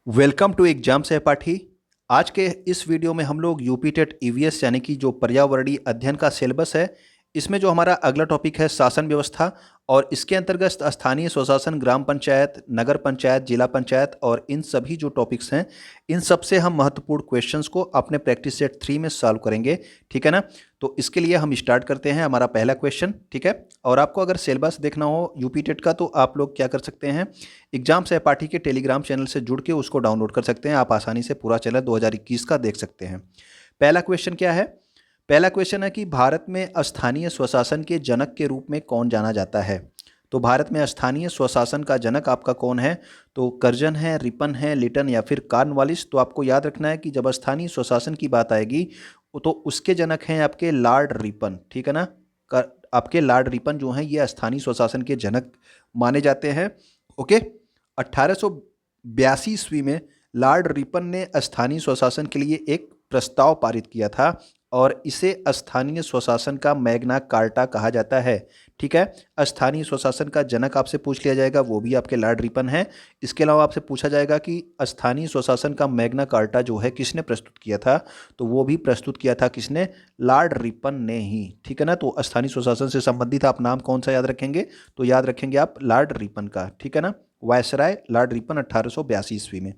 Welcome to exam सहपाठी। आज के इस वीडियो में हम लोग यूपी टेट ईवीएस यानी कि जो पर्यावरणीय अध्ययन का सिलेबस है, इसमें जो हमारा अगला टॉपिक है शासन व्यवस्था, और इसके अंतर्गत स्थानीय स्वशासन, ग्राम पंचायत, नगर पंचायत, जिला पंचायत और इन सभी जो टॉपिक्स हैं, इन सब से हम महत्वपूर्ण क्वेश्चंस को अपने प्रैक्टिस सेट 3 में सॉल्व करेंगे। ठीक है ना। तो इसके लिए हम स्टार्ट करते हैं हमारा पहला क्वेश्चन। ठीक है। और आपको अगर सिलेबस देखना हो यूपी टेट का, तो आप लोग क्या कर सकते हैं, एग्जाम सहपाठी के टेलीग्राम चैनल से जुड़ के उसको डाउनलोड कर सकते हैं। आप आसानी से पूरा चैनल 2021 का देख सकते हैं। पहला क्वेश्चन क्या है? पहला क्वेश्चन है कि भारत में स्थानीय स्वशासन के जनक के रूप में कौन जाना जाता है? तो भारत में स्थानीय स्वशासन का जनक आपका कौन है? तो कर्जन है, रिपन है, लिटन या फिर कॉर्नवालिस। तो आपको याद रखना है कि जब स्थानीय स्वशासन की बात आएगी तो उसके जनक हैं आपके लॉर्ड रिपन। ठीक है ना। आपके लॉर्ड रिपन जो हैं ये स्थानीय स्वशासन के जनक माने जाते हैं। ओके। 1882 ईस्वी में लॉर्ड रिपन ने स्थानीय स्वशासन के लिए एक प्रस्ताव पारित किया था और इसे स्थानीय स्वशासन का मैग्ना कार्टा कहा जाता है। ठीक है। स्थानीय स्वशासन का जनक आपसे पूछ लिया जाएगा, वो भी आपके लॉर्ड रिपन है। इसके अलावा आपसे पूछा जाएगा कि स्थानीय स्वशासन का मैग्ना कार्टा जो है किसने प्रस्तुत किया था? तो वो भी प्रस्तुत किया था किसने? लॉर्ड रिपन ने ही। ठीक है ना। तो स्थानीय स्वशासन से संबंधित आप नाम कौन सा याद रखेंगे? तो याद रखेंगे आप लॉर्ड रिपन का। ठीक है ना। वायसराय लॉर्ड रिपन 1882 ईस्वी में।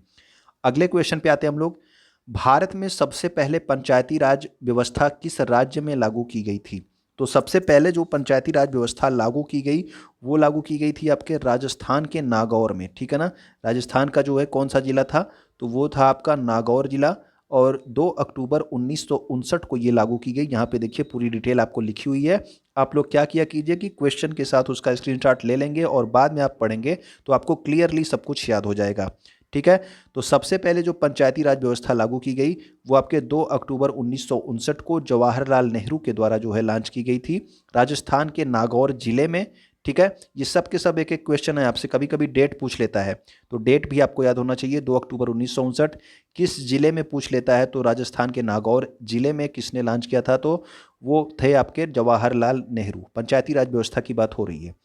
अगले क्वेश्चन पे आते हैं हम लोग। भारत में सबसे पहले पंचायती राज व्यवस्था किस राज्य में लागू की गई थी? तो सबसे पहले जो पंचायती राज व्यवस्था लागू की गई, वो लागू की गई थी आपके राजस्थान के नागौर में। ठीक है ना। राजस्थान का जो है कौन सा जिला था? तो वो था आपका नागौर जिला। और 2 अक्टूबर 1959 को ये लागू की गई। यहाँ पे देखिए पूरी डिटेल आपको लिखी हुई है। आप लोग क्या किया कीजिए कि क्वेश्चन के साथ उसका स्क्रीनशॉट ले लेंगे और बाद में आप पढ़ेंगे तो आपको क्लियरली सब कुछ याद हो जाएगा। ठीक है। तो सबसे पहले जो पंचायती राज व्यवस्था लागू की गई वो आपके 2 अक्टूबर 1959 को जवाहरलाल नेहरू के द्वारा जो है लॉन्च की गई थी, राजस्थान के नागौर जिले में। ठीक है। ये सब के सब एक एक क्वेश्चन है, आपसे कभी कभी डेट पूछ लेता है, तो डेट भी आपको याद होना चाहिए। 2 अक्टूबर 1959 किस जिले में पूछ लेता है? तो राजस्थान के नागौर जिले में किसने लॉन्च किया था? तो वो थे आपके जवाहरलाल नेहरू। पंचायती राज व्यवस्था की बात हो रही है।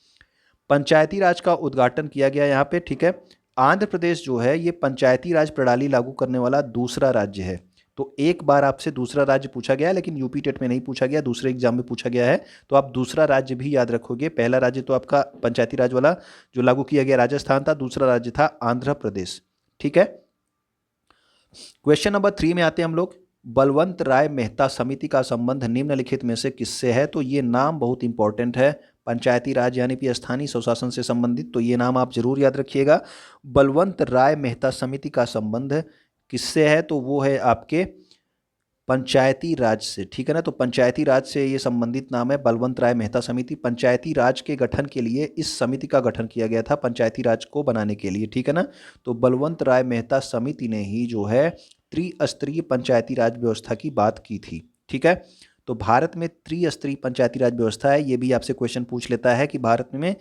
पंचायती राज का उद्घाटन किया गया यहाँ पे। ठीक है। आंध्र प्रदेश जो है ये पंचायती राज प्रणाली लागू करने वाला दूसरा राज्य है। तो एक बार आपसे दूसरा राज्य पूछा गया है, लेकिन यूपी टेट में नहीं पूछा गया, दूसरे एग्जाम में पूछा गया है। तो आप दूसरा राज्य भी याद रखोगे। पहला राज्य तो आपका पंचायती राज वाला जो लागू किया गया राजस्थान था, दूसरा राज्य था आंध्र प्रदेश। ठीक है। क्वेश्चन नंबर 3 में आते हैं हम लोग। बलवंत राय मेहता समिति का संबंध निम्नलिखित में से किससे है? तो ये नाम बहुत इंपॉर्टेंट है। पंचायती राज यानी कि स्थानीय स्वशासन से संबंधित, तो ये नाम आप जरूर याद रखिएगा। बलवंत राय मेहता समिति का संबंध किससे है? तो वो है आपके पंचायती राज से। ठीक है ना। तो पंचायती राज से ये संबंधित नाम है बलवंत राय मेहता समिति। पंचायती राज के गठन के लिए इस समिति का गठन किया गया था, पंचायती राज को बनाने के लिए। ठीक है ना। तो बलवंत राय मेहता समिति ने ही जो है त्रिस्तरीय पंचायती राज व्यवस्था की बात की थी। ठीक है। तो भारत में त्रिस्तरीय पंचायती राज व्यवस्था है। ये भी आपसे क्वेश्चन पूछ लेता है कि भारत में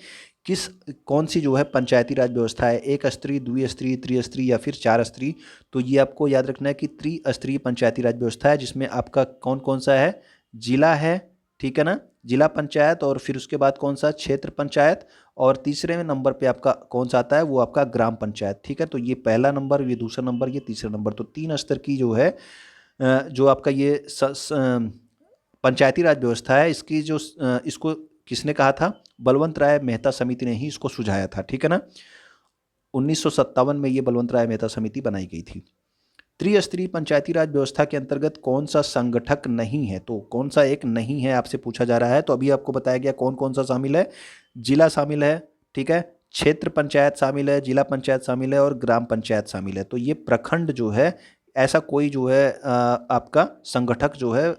किस कौन सी जो है पंचायती राज व्यवस्था है, एक स्तरीय, द्विस्तरीय, त्रिस्तरीय या फिर 4 स्तरीय? तो ये आपको याद रखना है कि त्रिस्तरीय पंचायती राज व्यवस्था है, जिसमें आपका कौन कौन सा है? जिला है। ठीक है ना। जिला पंचायत, और फिर उसके बाद कौन सा? क्षेत्र पंचायत, और तीसरे नंबर पे आपका कौन सा आता है? वो आपका ग्राम पंचायत। ठीक है। तो ये पहला नंबर, ये दूसरा नंबर, ये तीसरा नंबर। तो 3 स्तर की जो है जो आपका ये पंचायती राज व्यवस्था है, इसकी जो इसको किसने कहा था? बलवंत राय मेहता समिति ने ही इसको सुझाया था। ठीक है ना। 1957 में ये बलवंत राय मेहता समिति बनाई गई थी। त्रिस्तरीय पंचायती राज व्यवस्था के अंतर्गत कौन सा संगठक नहीं है? तो कौन सा एक नहीं है आपसे पूछा जा रहा है। तो अभी आपको बताया गया कौन कौन सा शामिल है। जिला शामिल है। ठीक है। क्षेत्र पंचायत शामिल है, जिला पंचायत शामिल है और ग्राम पंचायत शामिल है। तो ये प्रखंड जो है, ऐसा कोई जो है आपका संगठक जो है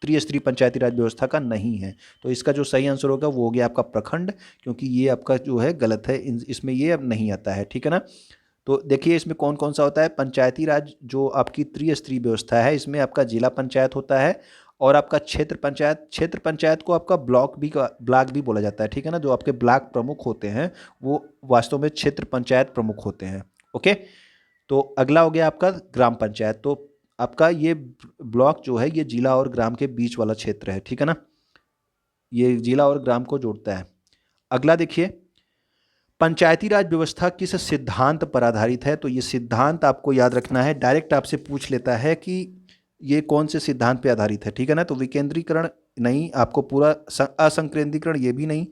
त्रिस्तरीय पंचायती राज व्यवस्था का नहीं है। तो इसका जो सही आंसर होगा वो हो गया आपका प्रखंड, क्योंकि ये आपका जो है गलत है, इसमें ये अब नहीं आता है। ठीक है ना। तो देखिए इसमें कौन कौन सा होता है। पंचायती राज जो आपकी त्रिस्तरीय व्यवस्था है, इसमें आपका जिला पंचायत होता है और आपका क्षेत्र पंचायत को आपका ब्लॉक भी बोला जाता है। ठीक है ना। जो आपके ब्लॉक प्रमुख होते हैं वो वास्तव में क्षेत्र पंचायत प्रमुख होते हैं। ओके। तो अगला हो गया आपका ग्राम पंचायत। तो आपका ये ब्लॉक जो है ये जिला और ग्राम के बीच वाला क्षेत्र है। ठीक है ना। ये जिला और ग्राम को जोड़ता है। अगला देखिए, पंचायती राज व्यवस्था किस सिद्धांत पर आधारित है? तो ये सिद्धांत आपको याद रखना है। डायरेक्ट आपसे पूछ लेता है कि ये कौन से सिद्धांत पे आधारित है, ठीक है ना। तो विकेंद्रीकरण नहीं, आपको पूरा असंकेंद्रीकरण ये भी नहीं,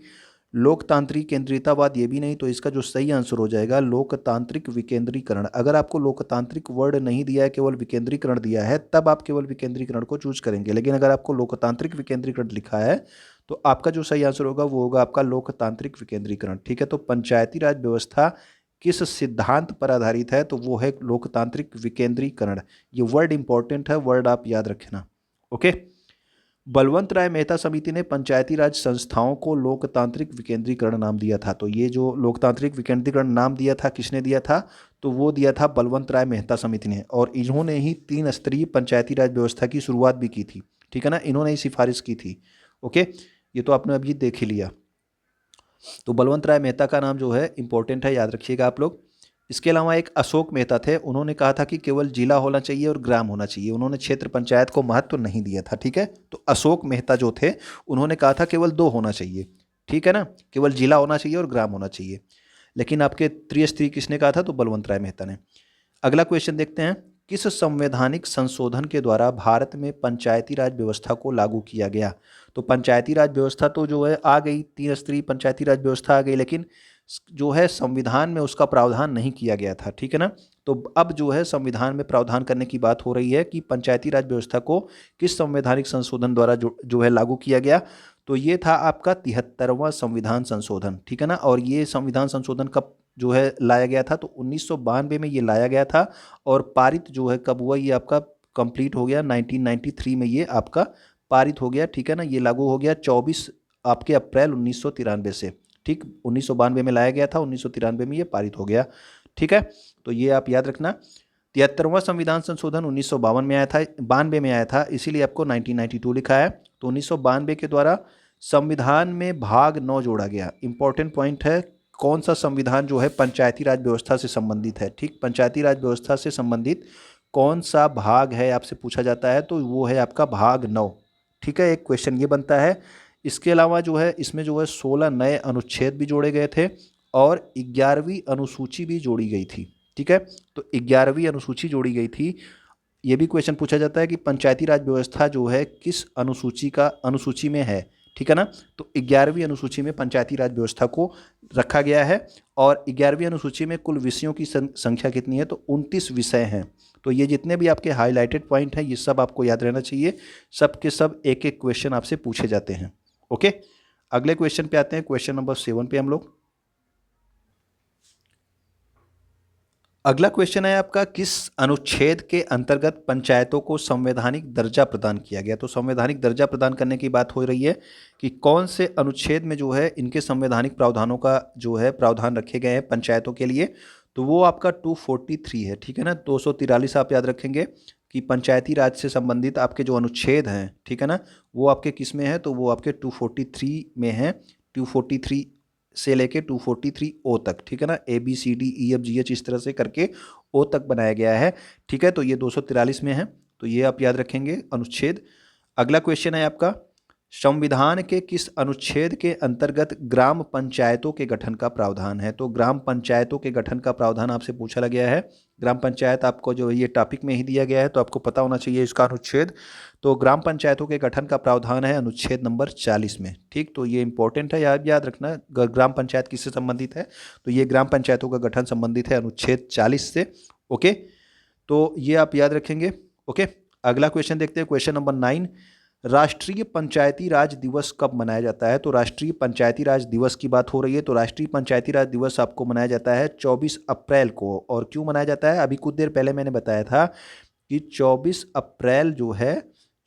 लोकतांत्रिक केंद्रीयतावाद ये भी नहीं। तो इसका जो सही आंसर हो जाएगा लोकतांत्रिक विकेंद्रीकरण। अगर आपको लोकतांत्रिक वर्ड नहीं दिया है, केवल विकेंद्रीकरण दिया है, तब आप केवल विकेंद्रीकरण को चूज करेंगे। लेकिन अगर आपको लोकतांत्रिक विकेंद्रीकरण लिखा है तो आपका जो सही आंसर होगा वो होगा आपका लोकतांत्रिक विकेंद्रीकरण, ठीक है। तो पंचायती राज व्यवस्था किस सिद्धांत पर आधारित है? तो वो है लोकतांत्रिक विकेंद्रीकरण। ये वर्ड इंपॉर्टेंट है, वर्ड आप याद रखना। ओके। बलवंत राय मेहता समिति ने पंचायती राज संस्थाओं को लोकतांत्रिक विकेंद्रीकरण नाम दिया था। तो ये जो लोकतांत्रिक विकेंद्रीकरण नाम दिया था, किसने दिया था? तो वो दिया था बलवंत राय मेहता समिति ने। और इन्होंने ही 3 स्तरीय पंचायती राज व्यवस्था की शुरुआत भी की थी, ठीक है ना। इन्होंने ही सिफारिश की थी। ओके, ये तो आपने अभी देख ही लिया। तो बलवंत राय मेहता का नाम जो है इंपॉर्टेंट है, याद रखिएगा आप लोग। इसके अलावा एक अशोक मेहता थे, उन्होंने कहा था कि केवल जिला होना चाहिए और ग्राम होना चाहिए, उन्होंने क्षेत्र पंचायत को महत्व नहीं दिया था, ठीक है। तो अशोक मेहता जो थे उन्होंने कहा था केवल 2 होना चाहिए, ठीक है ना, केवल जिला होना चाहिए और ग्राम होना चाहिए। लेकिन आपके त्रिस्तरीय किसने कहा था? तो बलवंत राय मेहता ने। अगला क्वेश्चन देखते हैं, किस संवैधानिक संशोधन के द्वारा भारत में पंचायती राज व्यवस्था को लागू किया गया? तो पंचायती राज व्यवस्था तो जो है आ गई, 3 स्तरीय पंचायती राज व्यवस्था आ गई, लेकिन जो है संविधान में उसका प्रावधान नहीं किया गया था, ठीक है ना। तो अब जो है संविधान में प्रावधान करने की बात हो रही है कि पंचायती राज व्यवस्था को किस संवैधानिक संशोधन द्वारा जो है लागू किया गया। तो ये था आपका 73वां संविधान संशोधन, ठीक है ना। और ये संविधान संशोधन कब जो है लाया गया था? तो 1992 में ये लाया गया था। और पारित जो है कब हुआ? ये आपका कंप्लीट हो गया 1993 में, ये आपका पारित हो गया, ठीक है ना। ये लागू हो गया 24 आपके अप्रैल 1993 से, ठीक। 1992 में लाया गया था, 1993 में ये पारित हो गया, ठीक है। तो ये आप याद रखना। 73वां संविधान संशोधन 1952 में आया था, 92 में आया था, इसीलिए आपको 1992 लिखा है। तो 1992 के द्वारा संविधान में भाग 9 जोड़ा गया। इंपॉर्टेंट पॉइंट है, कौन सा संविधान जो है पंचायती राज व्यवस्था से संबंधित है, ठीक। पंचायती राज व्यवस्था से संबंधित कौन सा भाग है आपसे पूछा जाता है, तो वो है आपका भाग 9, ठीक है। एक क्वेश्चन ये बनता है। इसके अलावा जो है इसमें जो है 16 नए अनुच्छेद भी जोड़े गए थे और 11वीं अनुसूची भी जोड़ी गई थी, ठीक है। तो 11वीं अनुसूची जोड़ी गई थी। ये भी क्वेश्चन पूछा जाता है कि पंचायती राज व्यवस्था जो है किस अनुसूची में है, ठीक है ना। तो 11वीं अनुसूची में पंचायती राज व्यवस्था को रखा गया है। और 11वीं अनुसूची में कुल विषयों की संख्या कितनी है? तो 29 विषय हैं। तो ये जितने भी आपके हाईलाइटेड पॉइंट हैं ये सब आपको याद रहना चाहिए। सब के सब एक एक क्वेश्चन आपसे पूछे जाते हैं। ओके, अगले क्वेश्चन पे आते हैं, क्वेश्चन नंबर 7 पे हम लोग। अगला क्वेश्चन है आपका, किस अनुच्छेद के अंतर्गत पंचायतों को संवैधानिक दर्जा प्रदान किया गया? तो संवैधानिक दर्जा प्रदान करने की बात हो रही है कि कौन से अनुच्छेद में जो है इनके संवैधानिक प्रावधानों का जो है प्रावधान रखे गए हैं पंचायतों के लिए। तो वो आपका 243 है, ठीक है ना। 243 आप याद रखेंगे कि पंचायती राज से संबंधित आपके जो अनुच्छेद हैं, ठीक है ना, वो आपके किस में है? तो वो आपके 243 में है। 243 से लेके 243 ओ तक, ठीक है ना। ABCDEFGH इस तरह से करके ओ तक बनाया गया है, ठीक है। तो ये 243 में है, तो ये आप याद रखेंगे अनुच्छेद। अगला क्वेश्चन है आपका, संविधान के किस अनुच्छेद के अंतर्गत ग्राम पंचायतों के गठन का प्रावधान है? तो ग्राम पंचायतों के गठन का प्रावधान आपसे पूछा गया है। ग्राम पंचायत आपको जो ये टॉपिक में ही दिया गया है, तो आपको पता होना चाहिए इसका अनुच्छेद। तो ग्राम पंचायतों के गठन का प्रावधान है अनुच्छेद नंबर 40 में, ठीक। तो ये इंपॉर्टेंट है, याद रखना। ग्राम पंचायत किससे संबंधित है? तो ये ग्राम पंचायतों का गठन संबंधित है अनुच्छेद 40 से। ओके, तो ये आप याद रखेंगे। ओके, अगला क्वेश्चन देखते हैं, क्वेश्चन नंबर 9। राष्ट्रीय पंचायती राज दिवस कब मनाया जाता है? तो राष्ट्रीय पंचायती राज दिवस की बात हो रही है। तो राष्ट्रीय पंचायती राज दिवस आपको मनाया जाता है 24 अप्रैल को। और क्यों मनाया जाता है? अभी कुछ देर पहले मैंने बताया था कि 24 अप्रैल जो है,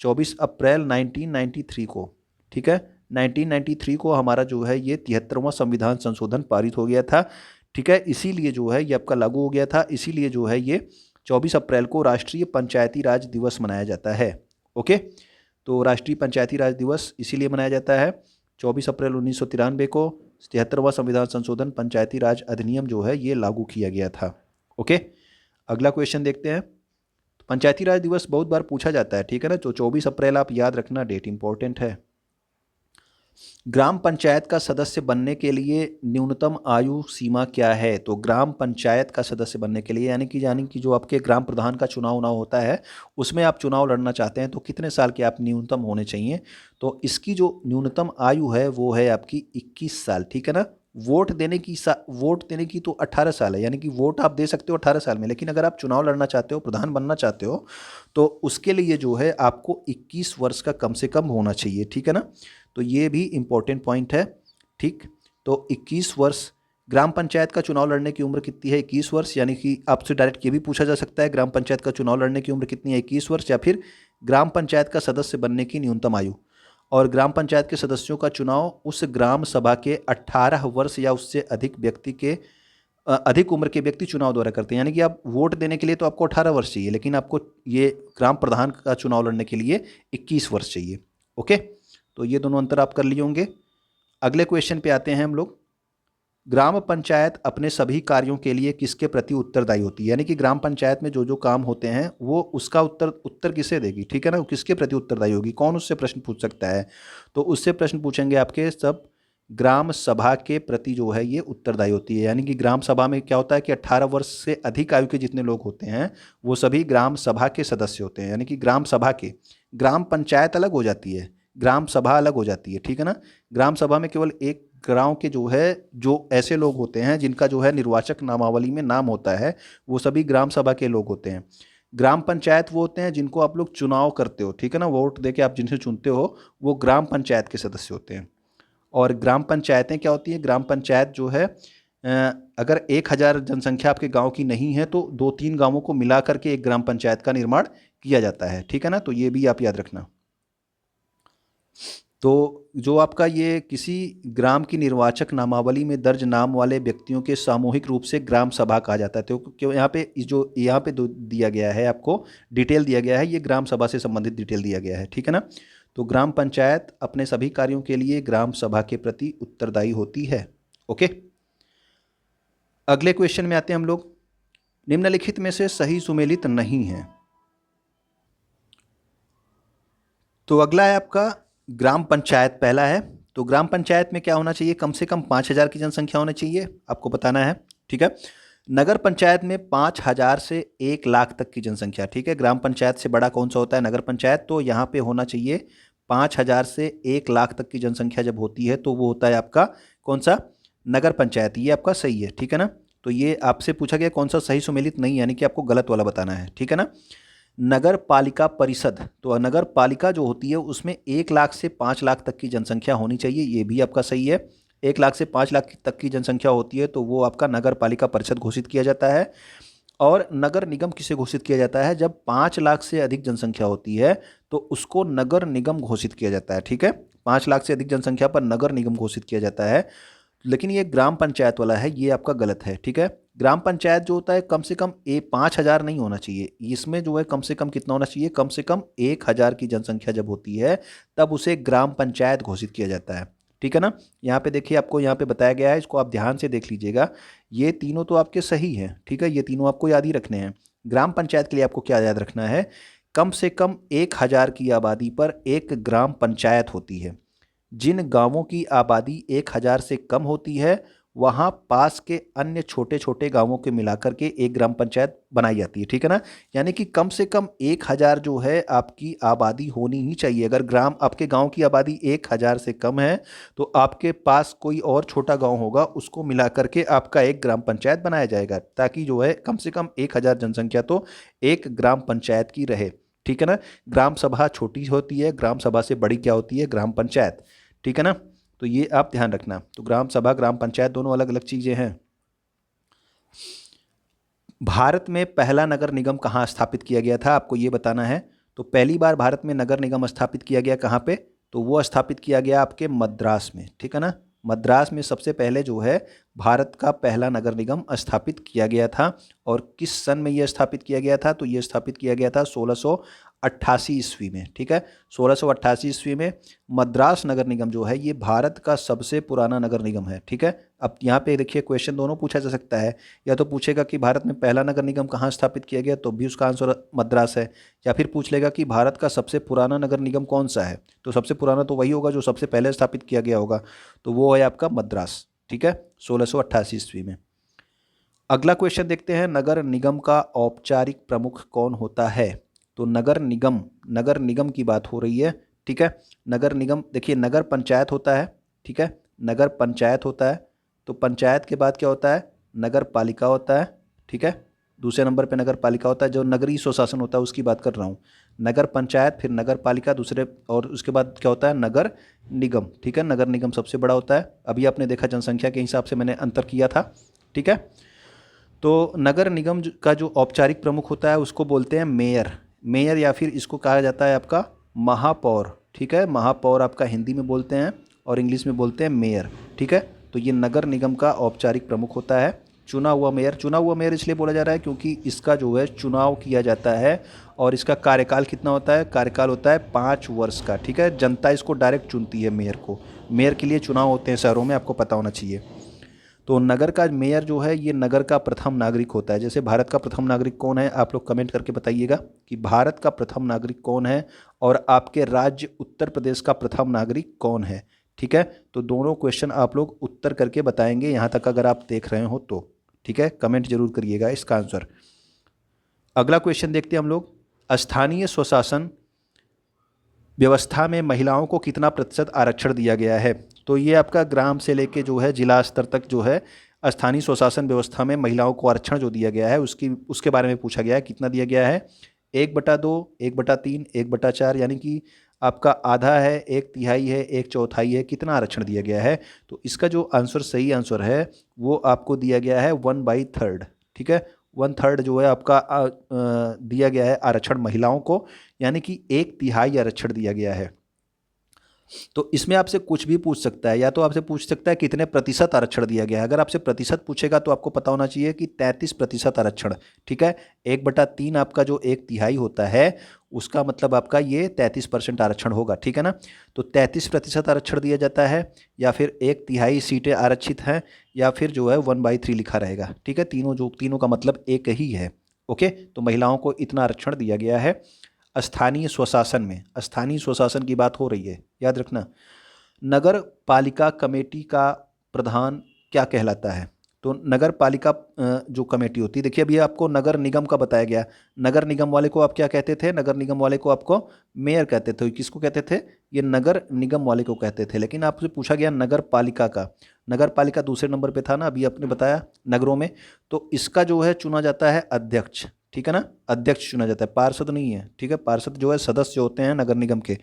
24 अप्रैल 1993 को, ठीक है, 1993 को हमारा जो है ये 73वां संविधान संशोधन पारित हो गया था, ठीक है। इसीलिए जो है ये आपका लागू हो गया था, इसीलिए जो है ये 24 अप्रैल को राष्ट्रीय पंचायती राज दिवस मनाया जाता है। ओके, तो राष्ट्रीय पंचायती राज दिवस इसीलिए मनाया जाता है 24 अप्रैल 1993 को 73वां संविधान संशोधन पंचायती राज अधिनियम जो है ये लागू किया गया था। ओके, अगला क्वेश्चन देखते हैं। पंचायती राज दिवस बहुत बार पूछा जाता है, ठीक है ना। तो 24 अप्रैल आप याद रखना, डेट इंपॉर्टेंट है। ग्राम पंचायत का सदस्य बनने के लिए न्यूनतम आयु सीमा क्या है? तो ग्राम पंचायत का सदस्य बनने के लिए यानी कि जो आपके ग्राम प्रधान का चुनाव होता है, उसमें आप चुनाव लड़ना चाहते हैं तो कितने साल के आप न्यूनतम होने चाहिए? तो इसकी जो न्यूनतम आयु है वो है आपकी 21 साल, ठीक है ना? वोट देने की तो 18 साल है, यानी कि वोट आप दे सकते हो 18 साल में, लेकिन अगर आप चुनाव लड़ना चाहते हो, प्रधान बनना चाहते हो, तो उसके लिए जो है आपको 21 वर्ष का कम से कम होना चाहिए, ठीक है ना? तो ये भी इम्पोर्टेंट पॉइंट है, ठीक। तो 21 वर्ष। ग्राम पंचायत का चुनाव लड़ने की उम्र कितनी है? 21 वर्ष। यानी कि आपसे डायरेक्ट ये भी पूछा जा सकता है, ग्राम पंचायत का चुनाव लड़ने की उम्र कितनी है? 21 वर्ष। या फिर ग्राम पंचायत का सदस्य बनने की न्यूनतम आयु। और ग्राम पंचायत के सदस्यों का चुनाव उस ग्राम सभा के 18 वर्ष या उससे अधिक व्यक्ति के अधिक उम्र के व्यक्ति चुनाव द्वारा करते हैं। यानी कि आप वोट देने के लिए तो आपको 18 वर्ष चाहिए, लेकिन आपको ये ग्राम प्रधान का चुनाव लड़ने के लिए 21 वर्ष चाहिए। ओके, तो ये दोनों अंतर आप कर लिए होंगे। अगले क्वेश्चन पे आते हैं हम लोग। ग्राम पंचायत अपने सभी कार्यों के लिए किसके प्रति उत्तरदायी होती है? यानी कि ग्राम पंचायत में जो जो काम होते हैं वो उसका उत्तर किसे देगी, ठीक है ना? वो किसके प्रति उत्तरदायी होगी? कौन उससे प्रश्न पूछ सकता है? तो उससे प्रश्न पूछेंगे आपके सब ग्राम सभा के प्रति जो है ये उत्तरदायी होती है। यानी कि ग्राम सभा में क्या होता है कि 18 वर्ष से अधिक आयु के जितने लोग होते हैं वो सभी ग्राम सभा के सदस्य होते हैं। यानी कि ग्राम सभा के, ग्राम पंचायत अलग हो जाती है, ग्राम सभा अलग हो जाती है, ठीक है ना? ग्राम सभा में केवल एक गांव के जो ऐसे लोग होते हैं जिनका जो है निर्वाचक नामावली में नाम होता है, वो सभी ग्राम सभा के लोग होते हैं। ग्राम पंचायत वो होते हैं जिनको आप लोग चुनाव करते हो, ठीक है ना? वोट देके आप जिनसे चुनते हो वो ग्राम पंचायत के सदस्य होते हैं। और ग्राम पंचायतें क्या होती है? ग्राम पंचायत जो है अगर 1000 जनसंख्या आपके गांव की नहीं है तो 2-3 गांवों को मिला करके एक ग्राम पंचायत का निर्माण किया जाता है, ठीक है ना? तो ये भी आप याद रखना। तो जो आपका ये किसी ग्राम की निर्वाचक नामावली में दर्ज नाम वाले व्यक्तियों के सामूहिक रूप से ग्राम सभा कहा जाता है। तो क्यों यहाँ पे दिया गया है, आपको डिटेल दिया गया है, ये ग्राम सभा से संबंधित डिटेल दिया गया है, ठीक है ना? तो ग्राम पंचायत अपने सभी कार्यों के लिए ग्राम सभा के प्रति उत्तरदायी होती है। ओके, अगले क्वेश्चन में आते हैं हम लोग। निम्नलिखित में से सही सुमेलित नहीं है। तो अगला है आपका ग्राम पंचायत। पहला है, तो ग्राम पंचायत में क्या होना चाहिए? कम से कम 5000 की जनसंख्या होनी चाहिए, आपको बताना है, ठीक है? नगर पंचायत में 5000 से 1 लाख तक की जनसंख्या, ठीक है? ग्राम पंचायत से बड़ा कौन सा होता है? नगर पंचायत। तो यहाँ पे होना चाहिए 5000 से 1 लाख तक की जनसंख्या जब होती है तो वो होता है आपका कौन सा? नगर पंचायत। ये आपका सही है, ठीक है ना? तो ये आपसे पूछा गया कौन सा सही सुमेलित नहीं, यानी कि आपको गलत वाला बताना है, ठीक है ना? नगर पालिका परिषद, तो नगर पालिका जो होती है उसमें 1 लाख से 5 लाख तक की जनसंख्या होनी चाहिए, ये भी आपका सही है। 1 लाख से 5 लाख तक की जनसंख्या होती है तो वो आपका नगर पालिका परिषद घोषित किया जाता है। और नगर निगम किसे घोषित किया जाता है? जब 5 लाख से अधिक जनसंख्या होती है तो उसको नगर निगम घोषित किया जाता है, ठीक है? 5 लाख से अधिक जनसंख्या पर नगर निगम घोषित किया जाता है। लेकिन ये ग्राम पंचायत वाला है, ये आपका गलत है, ठीक है? ग्राम पंचायत जो होता है कम से कम 5000 नहीं होना चाहिए, इसमें जो है कम से कम कितना होना चाहिए? कम से कम 1000 की जनसंख्या जब होती है तब उसे ग्राम पंचायत घोषित किया जाता है, ठीक है ना? यहाँ पे देखिए, आपको यहाँ पे बताया गया है, इसको आप ध्यान से देख लीजिएगा। ये तीनों तो आपके सही हैं, ठीक है? ये तीनों आपको याद ही रखने हैं। ग्राम पंचायत के लिए आपको क्या याद रखना है? कम से कम 1000 की आबादी पर एक ग्राम पंचायत होती है। जिन गांवों की आबादी 1000 से कम होती है वहाँ पास के अन्य छोटे छोटे गांवों के मिलाकर के एक ग्राम पंचायत बनाई जाती है, ठीक है ना? यानी कि कम से कम 1000 जो है आपकी आबादी होनी ही चाहिए। अगर आपके गांव की आबादी 1000 से कम है तो आपके पास कोई और छोटा गांव होगा, उसको मिला करके आपका एक ग्राम पंचायत बनाया जाएगा, ताकि जो है कम से कम 1000 जनसंख्या तो एक ग्राम पंचायत की रहे, ठीक है ना? ग्राम सभा छोटी होती है, ग्राम सभा से बड़ी क्या होती है? ग्राम पंचायत, ठीक है ना? तो ये आप ध्यान रखना। तो ग्राम सभा ग्राम पंचायत दोनों अलग अलग चीजें हैं। भारत में पहला नगर निगम कहाँ स्थापित किया गया था, आपको ये बताना है। तो पहली बार भारत में नगर निगम स्थापित किया गया कहाँ पे? तो वो स्थापित किया गया आपके मद्रास में, ठीक है ना? मद्रास में सबसे पहले जो है भारत का पहला नगर निगम स्थापित किया गया था। और किस सन में यह स्थापित किया गया था? तो ये स्थापित किया गया था 1688 ईस्वी में, ठीक है? 1688 ईस्वी में मद्रास नगर निगम जो है ये भारत का सबसे पुराना नगर निगम है, ठीक है? अब यहाँ पे देखिए क्वेश्चन दोनों पूछा जा सकता है, या तो पूछेगा कि भारत में पहला नगर निगम कहाँ स्थापित किया गया, तो भी उसका आंसर मद्रास है। या फिर पूछ लेगा कि भारत का सबसे पुराना नगर निगम कौन सा है, तो सबसे पुराना तो वही होगा जो सबसे पहले स्थापित किया गया होगा, तो वो है आपका मद्रास। ठीक है, 1688 ईस्वी में। अगला क्वेश्चन देखते हैं, नगर निगम का औपचारिक प्रमुख कौन होता है। तो नगर निगम की बात हो रही है। ठीक है, नगर निगम देखिए, नगर पंचायत होता है। ठीक है, नगर पंचायत होता है, तो पंचायत के बाद क्या होता है, नगर पालिका होता है। ठीक है, दूसरे नंबर पे नगर पालिका होता है, जो नगरीय स्वशासन होता है उसकी बात कर रहा हूँ। नगर पंचायत, फिर नगर पालिका दूसरे, और उसके बाद क्या होता है, नगर निगम। ठीक है, नगर निगम सबसे बड़ा होता है। अभी आपने देखा जनसंख्या के हिसाब से मैंने अंतर किया था। ठीक है, तो नगर निगम का जो औपचारिक प्रमुख होता है उसको बोलते हैं मेयर। मेयर या फिर इसको कहा जाता है आपका महापौर। ठीक है, महापौर आपका हिंदी में बोलते हैं और इंग्लिश में बोलते हैं मेयर। ठीक है, तो ये नगर निगम का औपचारिक प्रमुख होता है। चुना हुआ मेयर इसलिए बोला जा रहा है क्योंकि इसका जो है चुनाव किया जाता है, और इसका कार्यकाल कितना होता है, कार्यकाल होता है 5 वर्ष का। ठीक है, जनता इसको डायरेक्ट चुनती है मेयर को। मेयर के लिए चुनाव होते हैं शहरों में, आपको पता होना चाहिए। तो नगर का मेयर जो है ये नगर का प्रथम नागरिक होता है। जैसे भारत का प्रथम नागरिक कौन है, आप लोग कमेंट करके बताइएगा कि भारत का प्रथम नागरिक कौन है, और आपके राज्य उत्तर प्रदेश का प्रथम नागरिक कौन है। ठीक है, तो दोनों क्वेश्चन आप लोग उत्तर करके बताएंगे यहाँ तक अगर आप देख रहे हो तो। ठीक है, कमेंट जरूर करिएगा इसका आंसर। अगला क्वेश्चन देखते हैं हम लोग, स्थानीय स्वशासन व्यवस्था में महिलाओं को कितना प्रतिशत आरक्षण दिया गया है। तो ये आपका ग्राम से लेके जो है जिला स्तर तक जो है स्थानीय स्वशासन व्यवस्था में महिलाओं को आरक्षण जो दिया गया है उसके बारे में पूछा गया है। कितना दिया गया है, 1/2, 1/3, 1/4, यानी कि आपका आधा है, 1/3 है, 1/4 है, कितना आरक्षण दिया गया है। तो इसका जो आंसर सही आंसर है वो आपको दिया गया है 1/3। ठीक है, 1/3 जो है आपका दिया गया है आरक्षण महिलाओं को, यानी कि 1/3 आरक्षण दिया गया है। तो इसमें आपसे कुछ भी पूछ सकता है, या तो आपसे पूछ सकता है कितने प्रतिशत आरक्षण दिया गया है। अगर आपसे प्रतिशत पूछेगा तो आपको पता होना चाहिए कि 33% आरक्षण। ठीक है, 1/3 आपका जो 1/3 होता है उसका मतलब आपका ये 33% आरक्षण होगा। ठीक है ना, तो 33% आरक्षण दिया जाता है, या फिर 1/3 सीटें आरक्षित हैं, या फिर जो है 1/3 लिखा रहेगा। ठीक है, तीनों का मतलब एक ही है। ओके, तो महिलाओं को इतना आरक्षण दिया गया है। स्थानीय स्वशासन की बात हो रही है, याद रखना। नगर पालिका कमेटी का प्रधान क्या कहलाता है। तो नगर पालिका जो कमेटी होती है, देखिए अभी आपको नगर निगम का बताया गया। नगर निगम वाले को आप क्या कहते थे, नगर निगम वाले को आपको मेयर कहते थे। किसको कहते थे, ये नगर निगम वाले को कहते थे। लेकिन आपसे पूछा गया नगर पालिका का, नगर पालिका दूसरे नंबर पे था ना, अभी आपने बताया नगरों में। तो इसका जो है चुना जाता है अध्यक्ष। ठीक है ना, अध्यक्ष चुना जाता है, पार्षद नहीं है। ठीक है, पार्षद जो है सदस्य होते हैं नगर निगम के,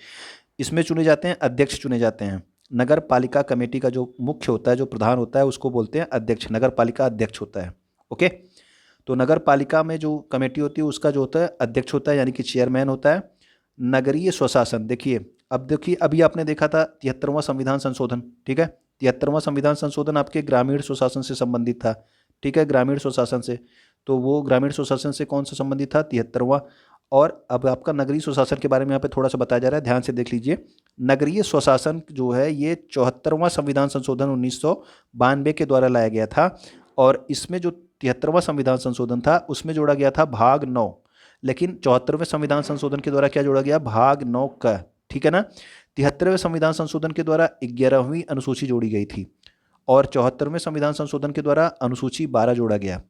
इसमें चुने जाते हैं, अध्यक्ष चुने जाते हैं। नगर पालिका कमेटी का जो मुख्य होता है, जो प्रधान होता है, उसको बोलते हैं अध्यक्ष। नगर पालिका अध्यक्ष होता है। ओके, तो नगर पालिका में जो कमेटी होती है उसका जो होता है अध्यक्ष होता है, यानी कि चेयरमैन होता है। नगरीय स्वशासन, देखिए अभी आपने देखा था 73वां संविधान संशोधन। ठीक है, 73वां संविधान संशोधन आपके ग्रामीण स्वशासन से संबंधित था। ठीक है, ग्रामीण स्वशासन से, तो वो ग्रामीण स्वशासन से कौन सा संबंधित था, 73वां। और अब आपका नगरीय स्वशासन के बारे में यहाँ पे थोड़ा सा बताया जा रहा है, ध्यान से देख लीजिए। नगरीय स्वशासन जो है ये 74वां संविधान संशोधन 1992 के द्वारा लाया गया था, और इसमें जो 73वां संविधान संशोधन था उसमें जोड़ा गया था भाग 9। लेकिन 74वें संविधान संशोधन के द्वारा क्या जोड़ा गया, भाग 9 का। ठीक है ना, 73वें संविधान संशोधन के द्वारा 11वीं अनुसूची जोड़ी गई थी, और 74वें संविधान संशोधन के द्वारा अनुसूची 12 जोड़ा गया।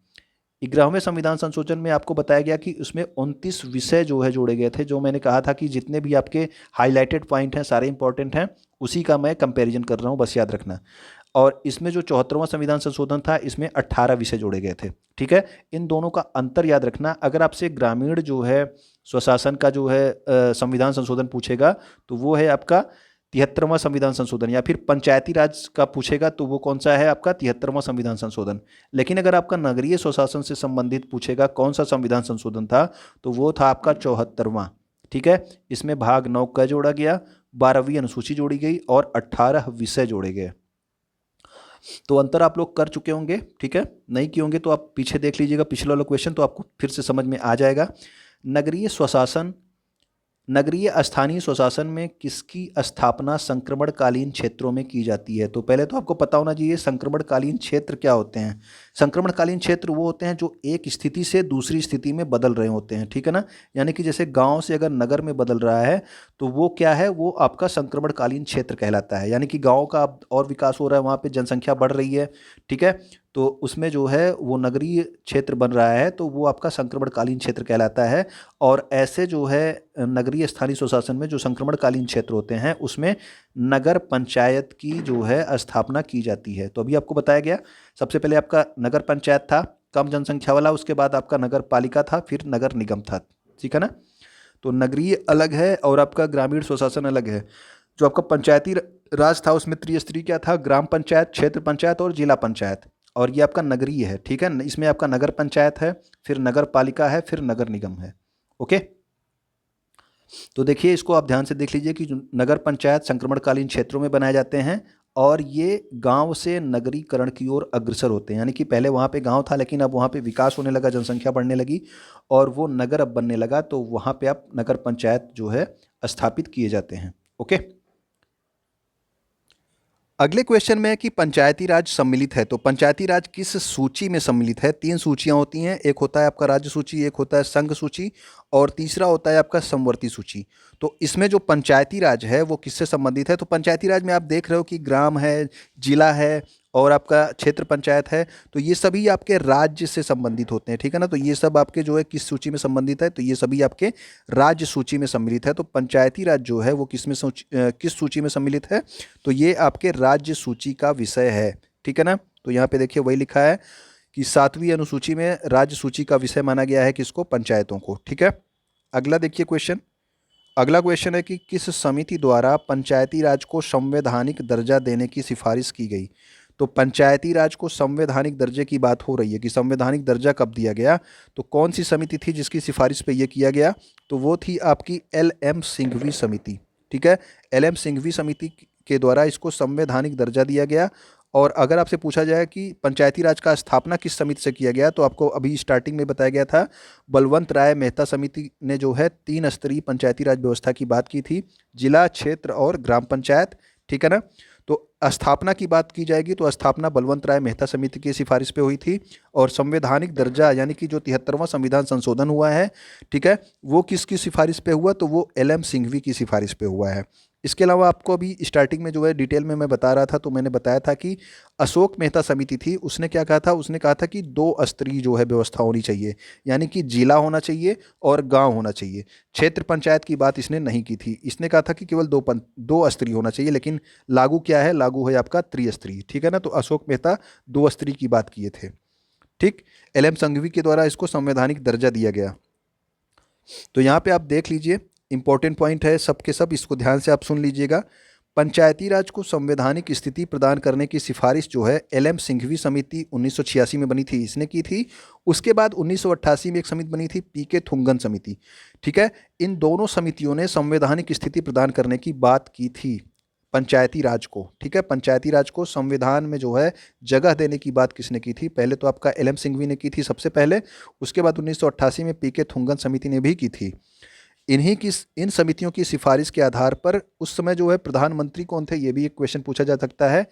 11वें संविधान संशोधन में आपको बताया गया कि उसमें 29 विषय जो है जोड़े गए थे। जो मैंने कहा था कि जितने भी आपके हाईलाइटेड पॉइंट हैं सारे इंपॉर्टेंट हैं, उसी का मैं कंपैरिजन कर रहा हूँ, बस याद रखना। और इसमें जो 74वां संविधान संशोधन था इसमें 18 विषय जोड़े गए थे। ठीक है, इन दोनों का अंतर याद रखना। अगर आपसे ग्रामीण जो है स्वशासन का जो है संविधान संशोधन पूछेगा तो वो है आपका 73वां संविधान संशोधन, या फिर पंचायती राज का पूछेगा तो वो कौन सा है आपका 73वां संविधान संशोधन। लेकिन अगर आपका नगरीय स्वशासन से संबंधित पूछेगा कौन सा संविधान संशोधन था, तो वो था आपका 74वां। ठीक है, इसमें भाग 9 का जोड़ा गया, 12वीं अनुसूची जोड़ी गई और 18 विषय जोड़े गए। तो अंतर आप लोग कर चुके होंगे। ठीक है, नहीं किए होंगे तो आप पीछे देख लीजिएगा पिछला वाला क्वेश्चन, तो आपको फिर से समझ में आ जाएगा। नगरीय स्थानीय स्वशासन में किसकी स्थापना संक्रमणकालीन क्षेत्रों में की जाती है? तो पहले तो आपको पता होना चाहिए संक्रमणकालीन क्षेत्र क्या होते हैं। संक्रमणकालीन क्षेत्र वो होते हैं जो एक स्थिति से दूसरी स्थिति में बदल रहे होते हैं, ठीक है ना। यानी कि जैसे गांव से अगर नगर में बदल रहा है तो वो क्या है, वो आपका संक्रमणकालीन क्षेत्र कहलाता है। यानी कि गाँव का अब और विकास हो रहा है, वहाँ पर जनसंख्या बढ़ रही है, ठीक है, तो उसमें जो है वो नगरीय क्षेत्र बन रहा है, तो वो आपका संक्रमणकालीन क्षेत्र कहलाता है। और ऐसे जो है नगरीय स्थानीय स्वशासन में जो संक्रमणकालीन क्षेत्र होते हैं उसमें नगर पंचायत की जो है स्थापना की जाती है। तो अभी आपको बताया गया, सबसे पहले आपका नगर पंचायत था कम जनसंख्या वाला, उसके बाद आपका नगर पालिका था, फिर नगर निगम था, ठीक है ना। तो नगरीय अलग है और आपका ग्रामीण स्वशासन अलग है। जो आपका पंचायती राज था उसमें त्रिस्तरीय क्या था, ग्राम पंचायत, क्षेत्र पंचायत और जिला पंचायत। और ये आपका नगरीय है, ठीक है, इसमें आपका नगर पंचायत है, फिर नगर पालिका है, फिर नगर निगम है। ओके, तो देखिए इसको आप ध्यान से देख लीजिए कि जो नगर पंचायत संक्रमणकालीन क्षेत्रों में बनाए जाते हैं और ये गांव से नगरीकरण की ओर अग्रसर होते हैं। यानी कि पहले वहाँ पे गांव था लेकिन अब वहाँ पे विकास होने लगा, जनसंख्या बढ़ने लगी और वो नगर अब बनने लगा, तो वहाँ पे अब नगर पंचायत जो है स्थापित किए जाते हैं। ओके, अगले क्वेश्चन में है कि पंचायती राज सम्मिलित है, तो पंचायती राज किस सूची में सम्मिलित है? तीन सूचियां होती हैं, एक होता है आपका राज्य सूची, एक होता है संघ सूची और तीसरा होता है आपका समवर्ती सूची। तो इसमें जो पंचायती राज है वो किससे संबंधित है? तो पंचायती राज में आप देख रहे हो कि ग्राम है, जिला है और आपका क्षेत्र पंचायत है, तो ये सभी आपके राज्य से संबंधित होते हैं, ठीक है ना। तो ये सब आपके जो है किस सूची में संबंधित है? तो ये सभी आपके राज्य सूची में सम्मिलित है। तो पंचायती राज जो है वो किस सूची में सम्मिलित है? तो ये आपके राज्य सूची का विषय है, ठीक है ना। तो यहाँ पे देखिए वही लिखा है कि 7वीं अनुसूची में राज्य सूची का विषय माना गया है किसको? पंचायतों को, ठीक है। अगला देखिए क्वेश्चन, अगला क्वेश्चन है कि किस समिति द्वारा पंचायती राज को संवैधानिक दर्जा देने की सिफारिश की गई? तो पंचायती राज को संवैधानिक दर्जे की बात हो रही है कि संवैधानिक दर्जा कब दिया गया, तो कौन सी समिति थी जिसकी सिफारिश पे ये किया गया? तो वो थी आपकी LM सिंघवी समिति, ठीक है। LM सिंघवी समिति के द्वारा इसको संवैधानिक दर्जा दिया गया। और अगर आपसे पूछा जाए कि पंचायती राज का स्थापना किस समिति से किया गया, तो आपको अभी स्टार्टिंग में बताया गया था बलवंत राय मेहता समिति ने जो है 3 स्तरीय पंचायती राज व्यवस्था की बात की थी, जिला, क्षेत्र और ग्राम पंचायत, ठीक है ना। तो स्थापना की बात की जाएगी तो स्थापना बलवंत राय मेहता समिति की सिफारिश पे हुई थी। और संवैधानिक दर्जा यानी कि जो 73वां संविधान संशोधन हुआ है, ठीक है, वो किसकी सिफारिश पे हुआ? तो वो LM सिंघवी की सिफारिश पे हुआ है। इसके अलावा आपको अभी स्टार्टिंग में जो है डिटेल में मैं बता रहा था, तो मैंने बताया था कि अशोक मेहता समिति थी, उसने क्या कहा था? उसने कहा था कि 2 स्तरीय जो है व्यवस्था होनी चाहिए, यानी कि जिला होना चाहिए और गांव होना चाहिए। क्षेत्र पंचायत की बात इसने नहीं की थी, इसने कहा था कि केवल 2 स्तरीय होना चाहिए, लेकिन लागू क्या है? लागू है आपका त्रिस्तरीय, ठीक है ना। तो अशोक मेहता 2 स्तरीय की बात किए थे, ठीक। LM संघवी के द्वारा इसको संवैधानिक दर्जा दिया गया। तो यहाँ पे आप देख लीजिए, इंपॉर्टेंट पॉइंट है सबके सब, इसको ध्यान से आप सुन लीजिएगा। पंचायती राज को संवैधानिक स्थिति प्रदान करने की सिफारिश जो है LM सिंघवी समिति 1986 में बनी थी, इसने की थी। उसके बाद 1988 में एक समिति बनी थी PK थुंगन समिति, ठीक है। इन दोनों समितियों ने संवैधानिक स्थिति प्रदान करने की बात की थी पंचायती राज को, ठीक है। पंचायती राज को संविधान में जो है जगह देने की बात किसने की थी? पहले तो आपका LM सिंघवी ने की थी सबसे पहले, उसके बाद 1988 में PK थुंगन समिति ने भी की थी। इन समितियों की सिफारिश के आधार पर उस समय जो है प्रधानमंत्री कौन थे? ये भी एक क्वेश्चन पूछा जा सकता है,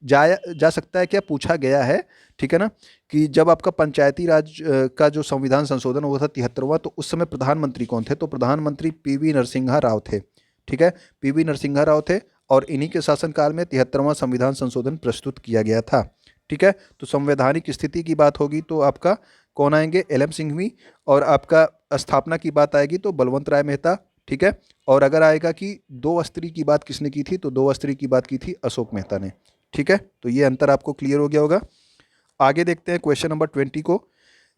जा सकता है, क्या पूछा गया है, ठीक है ना, कि जब आपका पंचायती राज का जो संविधान संशोधन हुआ था 73वां, तो उस समय प्रधानमंत्री कौन थे? तो प्रधानमंत्री PV नरसिम्हा राव थे, ठीक है, PV नरसिम्हा राव थे। और इन्हीं के शासनकाल में 73वां संविधान संशोधन प्रस्तुत किया गया था, ठीक है। तो संवैधानिक स्थिति की बात होगी तो आपका कौन आएंगे? LM सिंघवी। और आपका स्थापना की बात आएगी तो बलवंत राय मेहता, ठीक है। और अगर आएगा कि 2 स्तरीय की बात किसने की थी, तो 2 स्तरीय की बात की थी अशोक मेहता ने, ठीक है। तो ये अंतर आपको क्लियर हो गया होगा। आगे देखते हैं क्वेश्चन नंबर 20 को।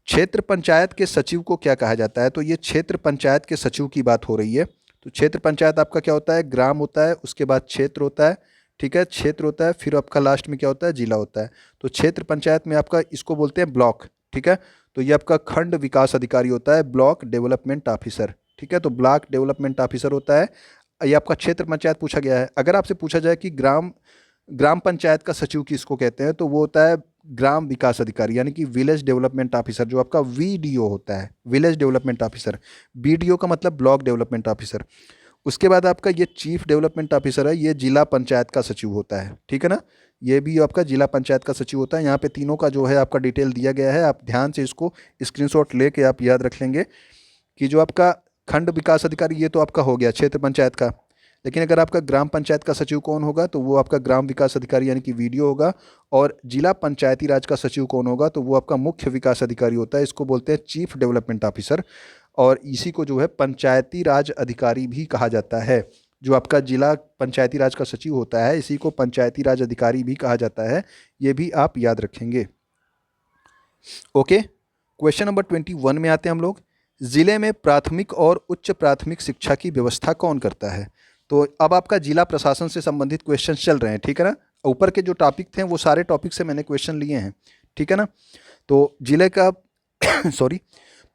क्षेत्र पंचायत के सचिव को क्या कहा जाता है? तो ये क्षेत्र पंचायत के सचिव की बात हो रही है। तो क्षेत्र पंचायत आपका क्या होता है? ग्राम होता है, उसके बाद क्षेत्र होता है, ठीक है, क्षेत्र होता है, फिर आपका लास्ट में क्या होता है? जिला होता है। तो क्षेत्र पंचायत में आपका इसको बोलते हैं ब्लॉक, ठीक है। तो ये आपका खंड विकास अधिकारी होता है, ब्लॉक डेवलपमेंट ऑफिसर, ठीक है। तो ब्लॉक डेवलपमेंट ऑफिसर होता है, ये आपका क्षेत्र पंचायत पूछा गया है। अगर आपसे पूछा जाए कि ग्राम पंचायत का सचिव किसको कहते हैं, तो वो होता है ग्राम विकास अधिकारी यानी कि विलेज डेवलपमेंट ऑफिसर, जो आपका वीडीओ होता है, विलेज डेवलपमेंट ऑफिसर। बीडीओ का मतलब ब्लॉक डेवलपमेंट ऑफिसर। उसके बाद आपका ये चीफ डेवलपमेंट ऑफिसर है, ये जिला पंचायत का सचिव होता है, ठीक है ना। ये भी आपका जिला पंचायत का सचिव होता है। यहाँ पे तीनों का जो है आपका डिटेल दिया गया है, आप ध्यान से इसको स्क्रीनशॉट लेके आप याद रख लेंगे कि जो आपका खंड विकास अधिकारी ये तो आपका हो गया क्षेत्र पंचायत का, लेकिन अगर आपका ग्राम पंचायत का सचिव कौन होगा तो वो आपका ग्राम विकास अधिकारी यानी कि वीडीओ होगा। और जिला पंचायती राज का सचिव कौन होगा तो वो आपका मुख्य विकास अधिकारी होता है, इसको बोलते हैं चीफ डेवलपमेंट ऑफिसर। और इसी को जो है पंचायती राज अधिकारी भी कहा जाता है। जो आपका जिला पंचायती राज का सचिव होता है इसी को पंचायती राज अधिकारी भी कहा जाता है, ये भी आप याद रखेंगे। ओके, क्वेश्चन नंबर 21 में आते हैं हम लोग। जिले में प्राथमिक और उच्च प्राथमिक शिक्षा की व्यवस्था कौन करता है? तो अब आपका जिला प्रशासन से संबंधित क्वेश्चन चल रहे हैं, ठीक है ना। ऊपर के जो टॉपिक थे वो सारे टॉपिक से मैंने क्वेश्चन लिए हैं, ठीक है ना। तो जिले का सॉरी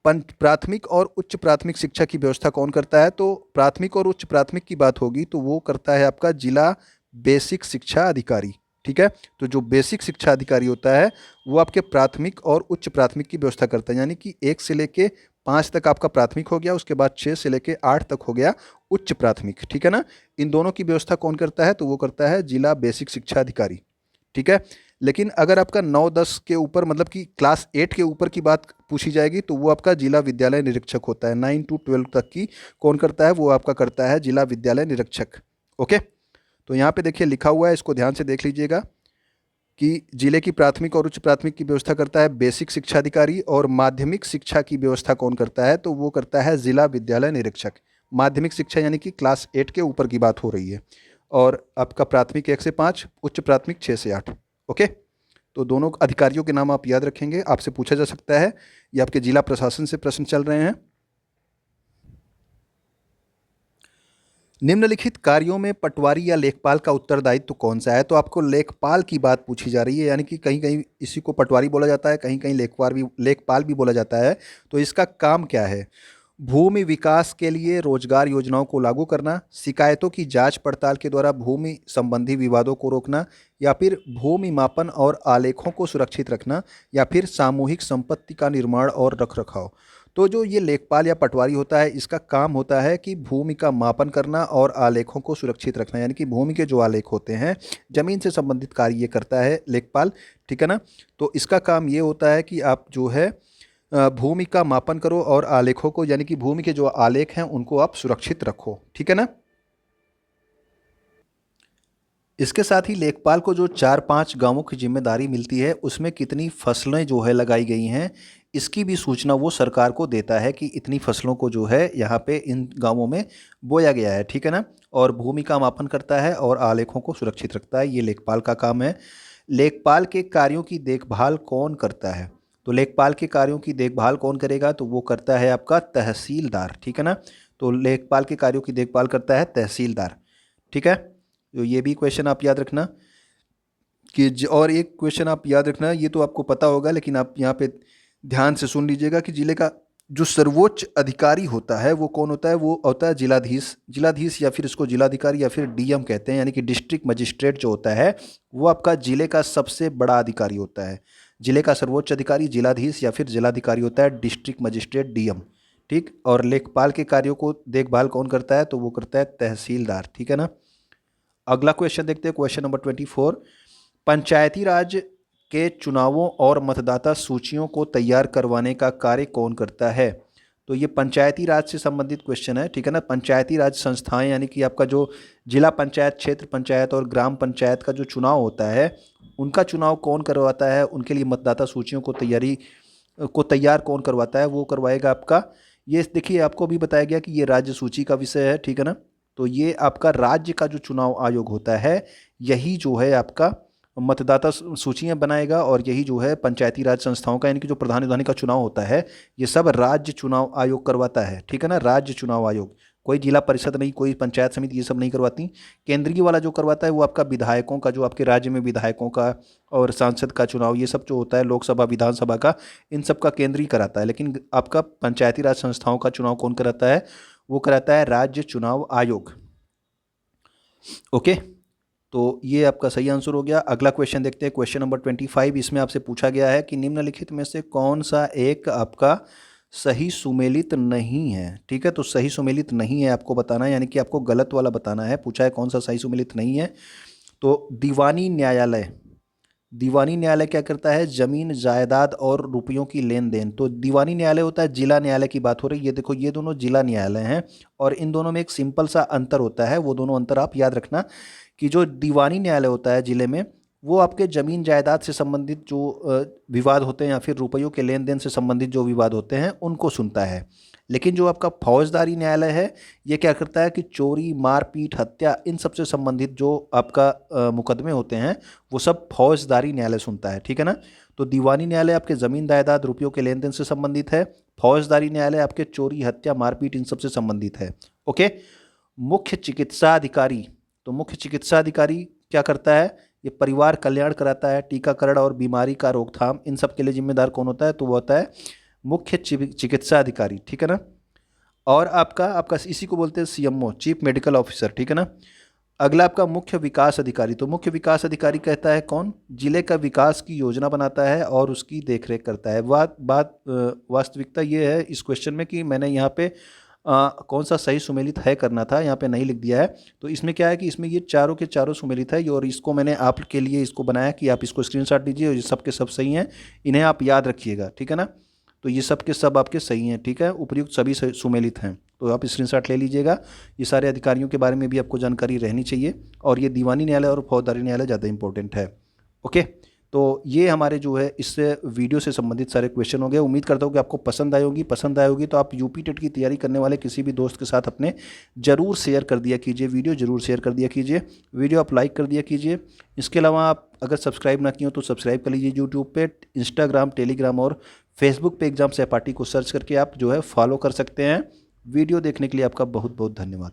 प्राथमिक और उच्च प्राथमिक शिक्षा की व्यवस्था कौन करता है? तो प्राथमिक और उच्च प्राथमिक की बात होगी तो वो करता है आपका जिला बेसिक शिक्षा अधिकारी, ठीक है। तो जो बेसिक शिक्षा अधिकारी होता है वो आपके प्राथमिक और उच्च प्राथमिक की व्यवस्था करता है, यानी कि 1 से लेके 5 तक आपका प्राथमिक हो गया, उसके बाद 6 से लेके 8 तक हो गया उच्च प्राथमिक, ठीक है ना। इन दोनों की व्यवस्था कौन करता है? तो वो करता है जिला बेसिक शिक्षा अधिकारी, ठीक है। लेकिन अगर आपका 9-10 के ऊपर मतलब कि क्लास 8 के ऊपर की बात पूछी जाएगी तो वो आपका जिला विद्यालय निरीक्षक होता है। 9 to 12 तक की कौन करता है? वो आपका करता है जिला विद्यालय निरीक्षक। ओके, तो यहाँ पे देखिए लिखा हुआ है, इसको ध्यान से देख लीजिएगा कि जिले की प्राथमिक और उच्च प्राथमिक की व्यवस्था करता है बेसिक शिक्षा अधिकारी, और माध्यमिक शिक्षा की व्यवस्था कौन करता है? तो वो करता है जिला विद्यालय निरीक्षक। माध्यमिक शिक्षा यानी कि क्लास 8 के ऊपर की बात हो रही है, और आपका प्राथमिक 1 से 5, उच्च प्राथमिक 6 से 8। ओके, तो दोनों अधिकारियों के नाम आप याद रखेंगे, आपसे पूछा जा सकता है, ये आपके जिला प्रशासन से प्रश्न चल रहे हैं। निम्नलिखित कार्यों में पटवारी या लेखपाल का उत्तरदायित्व कौन सा है? तो आपको लेखपाल की बात पूछी जा रही है, यानी कि कहीं कहीं इसी को पटवारी बोला जाता है, कहीं कहीं लेखपाल भी बोला जाता है। तो इसका काम क्या है? भूमि विकास के लिए रोजगार योजनाओं को लागू करना, शिकायतों की जांच पड़ताल के द्वारा भूमि संबंधी विवादों को रोकना, या फिर भूमि मापन और आलेखों को सुरक्षित रखना, या फिर सामूहिक संपत्ति का निर्माण और रखरखाव। तो जो ये लेखपाल या पटवारी होता है इसका काम होता है कि भूमि का मापन करना और आलेखों को सुरक्षित रखना, यानी कि भूमि के जो आलेख होते हैं, जमीन से संबंधित कार्य ये करता है लेखपाल, ठीक है ना। तो इसका काम ये होता है कि आप जो है भूमि का मापन करो और आलेखों को, यानी कि भूमि के जो आलेख हैं उनको आप सुरक्षित रखो, ठीक है ना। इसके साथ ही लेखपाल को जो 4-5 गांवों की जिम्मेदारी मिलती है उसमें कितनी फसलें जो है लगाई गई हैं इसकी भी सूचना वो सरकार को देता है कि इतनी फसलों को जो है यहाँ पे इन गांवों में बोया गया है, ठीक है ना। और भूमि का मापन करता है और आलेखों को सुरक्षित रखता है, ये लेखपाल का काम है। लेखपाल के कार्यों की देखभाल कौन करता है? तो लेखपाल के कार्यों की देखभाल कौन करेगा? तो वो करता है आपका तहसीलदार, ठीक है ना। तो लेखपाल के कार्यों की देखभाल करता है तहसीलदार, ठीक है। तो ये भी क्वेश्चन आप याद रखना कि और एक क्वेश्चन आप याद रखना, ये तो आपको पता होगा लेकिन आप यहाँ पे ध्यान से सुन लीजिएगा कि जिले का जो सर्वोच्च अधिकारी होता है वो कौन होता है? वो होता है जिलाधीश। जिलाधीश या फिर इसको जिलाधिकारी या फिर डीएम कहते हैं, यानी कि डिस्ट्रिक्ट मजिस्ट्रेट जो होता है वो आपका जिले का सबसे बड़ा अधिकारी होता है। जिले का सर्वोच्च अधिकारी जिलाधीश या फिर जिलाधिकारी होता है, डिस्ट्रिक्ट मजिस्ट्रेट डीएम, ठीक। और लेखपाल के कार्यों को देखभाल कौन करता है? तो वो करता है तहसीलदार, ठीक है ना। अगला क्वेश्चन देखते हैं, क्वेश्चन नंबर 24। पंचायती राज के चुनावों और मतदाता सूचियों को तैयार करवाने का कार्य कौन करता है? तो ये पंचायती राज से संबंधित क्वेश्चन है, ठीक है ना। पंचायती राज संस्थाएं यानी कि आपका जो जिला पंचायत, क्षेत्र पंचायत और ग्राम पंचायत का जो चुनाव होता है उनका चुनाव कौन करवाता है? उनके लिए मतदाता सूचियों को तैयार कौन करवाता है? वो करवाएगा आपका, ये देखिए आपको भी बताया गया कि ये राज्य सूची का विषय है, ठीक है ना। तो ये आपका राज्य का जो चुनाव आयोग होता है यही जो है आपका मतदाता सूचियां बनाएगा, और यही जो है पंचायती राज संस्थाओं का यानी कि जो प्रधान विधानी का चुनाव होता है ये सब राज्य चुनाव आयोग करवाता है, ठीक है ना। राज्य चुनाव आयोग, कोई जिला परिषद नहीं, कोई पंचायत समिति ये सब नहीं करवाती। केंद्रीय वाला जो करवाता है वो आपका विधायकों का, जो आपके राज्य में विधायकों का और सांसद का चुनाव ये सब जो होता है, लोकसभा विधानसभा का, इन सब का केंद्रीय कराता है। लेकिन आपका पंचायती राज संस्थाओं का चुनाव कौन कराता है? वो कराता है राज्य चुनाव आयोग। ओके, तो ये आपका सही आंसर हो गया। अगला क्वेश्चन देखते हैं, क्वेश्चन नंबर 25। इसमें आपसे पूछा गया है कि निम्नलिखित में से कौन सा एक आपका सही सुमेलित नहीं है। ठीक है, तो सही सुमेलित नहीं है आपको बताना है, यानी कि आपको गलत वाला बताना है। पूछा है कौन सा सही सुमेलित नहीं है। तो दीवानी न्यायालय, दीवानी न्यायालय क्या करता है, जमीन जायदाद और रुपयों की लेन देन। तो दीवानी न्यायालय होता है, जिला न्यायालय की बात हो रही है। ये देखो, ये दोनों जिला न्यायालय हैं और इन दोनों में एक सिंपल सा अंतर होता है। वो दोनों अंतर आप याद रखना कि जो दीवानी न्यायालय होता है जिले में, वो आपके ज़मीन जायदाद से संबंधित जो विवाद होते हैं या फिर रुपयों के लेन देन से संबंधित जो विवाद होते हैं उनको सुनता है। लेकिन जो आपका फौजदारी न्यायालय है, ये क्या करता है कि चोरी, मारपीट, हत्या, इन सब से संबंधित जो आपका मुकदमे होते हैं वो सब फौजदारी न्यायालय सुनता है। ठीक है ना। तो दीवानी न्यायालय आपके ज़मीन जायदाद रुपयों के लेन देन से संबंधित है, फौजदारी न्यायालय आपके चोरी, हत्या, मारपीट, इन सब से संबंधित है। ओके। मुख्य चिकित्सा अधिकारी, तो मुख्य चिकित्सा अधिकारी क्या करता है, ये परिवार कल्याण कराता है, टीकाकरण और बीमारी का रोकथाम, इन सब के लिए जिम्मेदार कौन होता है, तो वो होता है मुख्य चिकित्सा अधिकारी। ठीक है ना। और आपका इसी को बोलते हैं सीएमओ, चीफ मेडिकल ऑफिसर। ठीक है ना। अगला आपका मुख्य विकास अधिकारी, तो मुख्य विकास अधिकारी कहता है कौन, जिले का विकास की योजना बनाता है और उसकी देखरेख करता है। वास्तविकता ये है इस क्वेश्चन में कि मैंने यहाँ पे कौन सा सही सुमेलित है करना था, यहाँ पे नहीं लिख दिया है। तो इसमें क्या है कि इसमें ये चारों के चारों सुमेलित है और इसको मैंने आपके लिए इसको बनाया कि आप इसको स्क्रीनशॉट लीजिए और ये सब के सब सही हैं, इन्हें आप याद रखिएगा। ठीक है ना। तो ये सब के सब आपके सही हैं। ठीक है, उपयुक्त सभी सुमेलित हैं, तो आप स्क्रीनशॉट ले लीजिएगा। ये सारे अधिकारियों के बारे में भी आपको जानकारी रहनी चाहिए और ये दीवानी न्यायालय और फौजदारी न्यायालय ज़्यादा इंपॉर्टेंट है। ओके। तो ये हमारे जो है इससे वीडियो से संबंधित सारे क्वेश्चन हो गए। उम्मीद करता हूँ कि आपको पसंद आए होगी तो आप यूपी टेट की तैयारी करने वाले किसी भी दोस्त के साथ अपने ज़रूर शेयर कर दिया कीजिए, वीडियो ज़रूर शेयर कर दिया कीजिए, वीडियो आप लाइक कर दिया कीजिए। इसके अलावा आप अगर सब्सक्राइब ना किए हो तो सब्सक्राइब कर लीजिए यूट्यूब पे, इंस्टाग्राम, टेलीग्राम और फेसबुक पे एग्जाम सहपाठी को सर्च करके आप जो है फॉलो कर सकते हैं। वीडियो देखने के लिए आपका बहुत बहुत धन्यवाद।